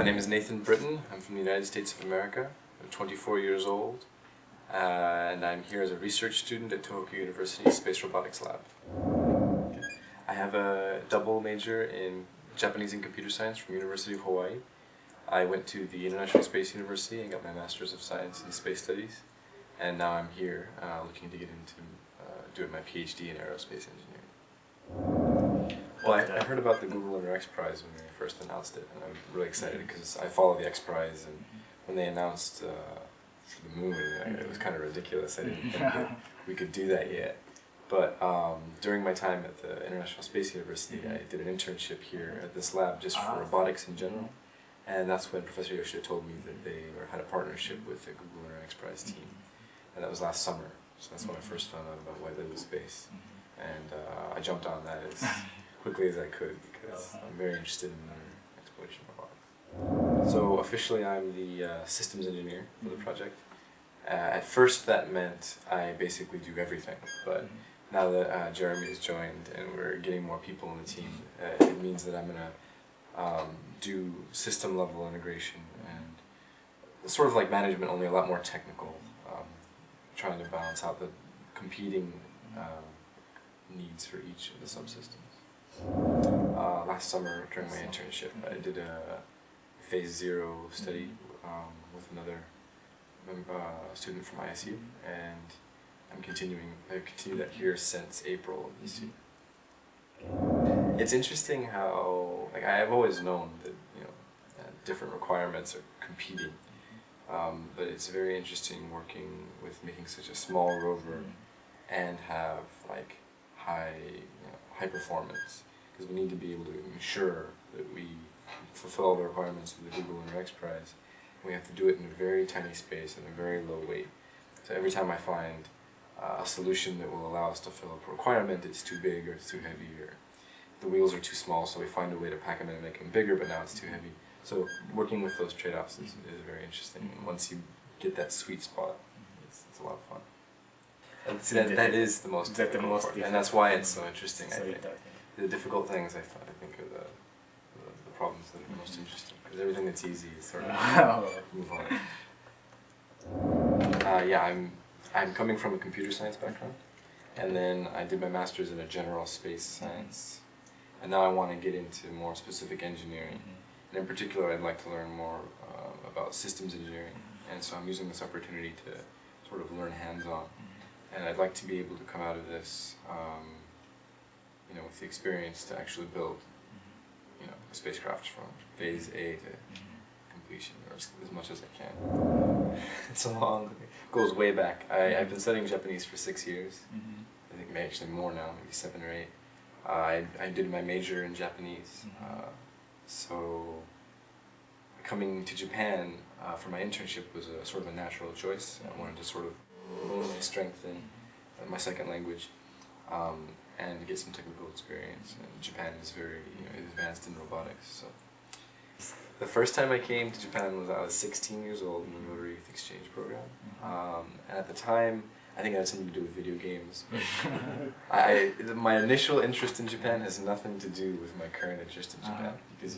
name is Nathan Britton. I'm from the United States of America. I'm 24 years old, and I'm here as a research student at Tohoku University's Space Robotics Lab. I have a double major in Japanese and computer science from University of Hawaii. I went to the International Space University and got my Master's of Science in Space Studies, and now I'm here looking to get into doing my PhD in aerospace engineering. Well, I heard about the Google Lunar X Prize when they first announced it, and I'm really excited because I follow the X Prize, and when they announced the moon, it was kind of ridiculous. I didn't think that we could do that yet. But during my time at the International Space University, I did an internship here at this lab just for robotics in general, and that's when Professor Yoshida told me that they had a partnership with the Google Lunar X Prize team, and that was last summer. So that's when I first found out about white label space, and I jumped on that as quickly as I could because I'm very interested in lunar exploration robotics. So officially I'm the systems engineer for the project. At first that meant I basically do everything, but now that Jeremy has joined and we're getting more people on the team, it means that I'm going to do system level integration and sort of like management, only a lot more technical, trying to balance out the competing needs for each of the subsystems. Last summer during my internship I did a phase 0 study with another student from ISU, and I've continued that here since April of this year. It's interesting how, like, I've always known that different requirements are competing, but it's very interesting working with making such a small rover and have like high performance, because we need to be able to ensure that we fulfill all the requirements of the Google Lunar X Prize. We have to do it in a very tiny space and a very low weight. So every time I find a solution that will allow us to fill up a requirement, it's too big or it's too heavy, or the wheels are too small, so we find a way to pack them in and make them bigger, but now it's too heavy. So working with those trade-offs is very interesting. And once you get that sweet spot, it's a lot of fun. And see, that is the most difficult part, and that's why it's so interesting. I think the difficult things I think are the problems that are the most interesting, because everything that's easy is sort of move on. Yeah, I'm coming from a computer science background, and then I did my master's in a general space science, and now I want to get into more specific engineering, and in particular I'd like to learn more about systems engineering, and so I'm using this opportunity to sort of learn hands-on. And I'd like to be able to come out of this, with the experience to actually build, a spacecraft from phase A to completion, or as much as I can. It's long, it goes way back. I've been studying Japanese for 6 years. I think maybe actually more now, maybe 7 or 8. I did my major in Japanese, so coming to Japan for my internship was a sort of a natural choice. I wanted to sort of hone my strength in my second language, and get some technical experience. And Japan is very advanced in robotics. So the first time I came to Japan was I was 16 years old in the Rotary Youth Exchange program, and at the time I think it had something to do with video games. But my initial interest in Japan has nothing to do with my current interest in Japan, because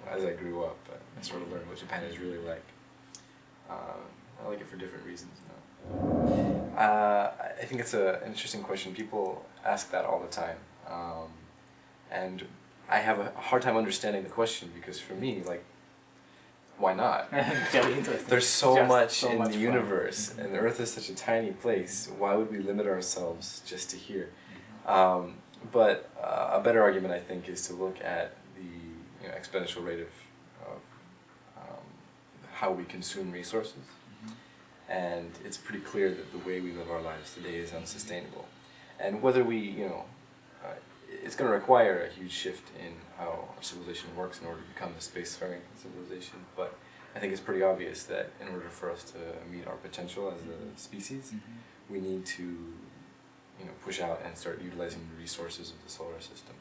as I grew up, I sort of learned what Japan is really like. I like it for different reasons now. I think it's an interesting question. People ask that all the time, and I have a hard time understanding the question, because for me, like, why not? There's so much in the universe, and the Earth is such a tiny place. Why would we limit ourselves just to here? But a better argument, I think, is to look at the exponential rate of how we consume resources. And it's pretty clear that the way we live our lives today is unsustainable. And whether we, it's going to require a huge shift in how our civilization works in order to become a spacefaring civilization. But I think it's pretty obvious that in order for us to meet our potential as a species, we need to, push out and start utilizing the resources of the solar system,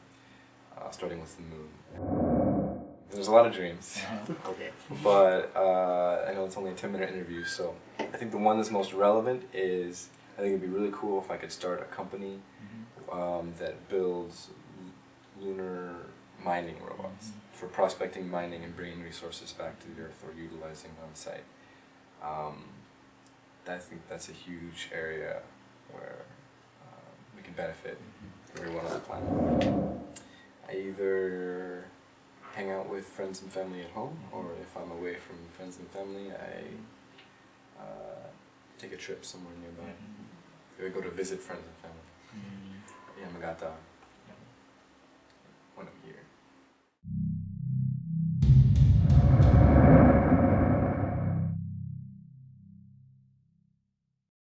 starting with the moon. There's a lot of dreams, but I know it's only a 10-minute interview, so I think the one that's most relevant is, I think it'd be really cool if I could start a company that builds lunar mining robots for prospecting, mining, and bringing resources back to the earth or utilizing on site. I think that's a huge area where we can benefit everyone on the planet. I either hang out with friends and family at home, or if I'm away from friends and family, I take a trip somewhere nearby. I go to visit friends and family. Yamagata.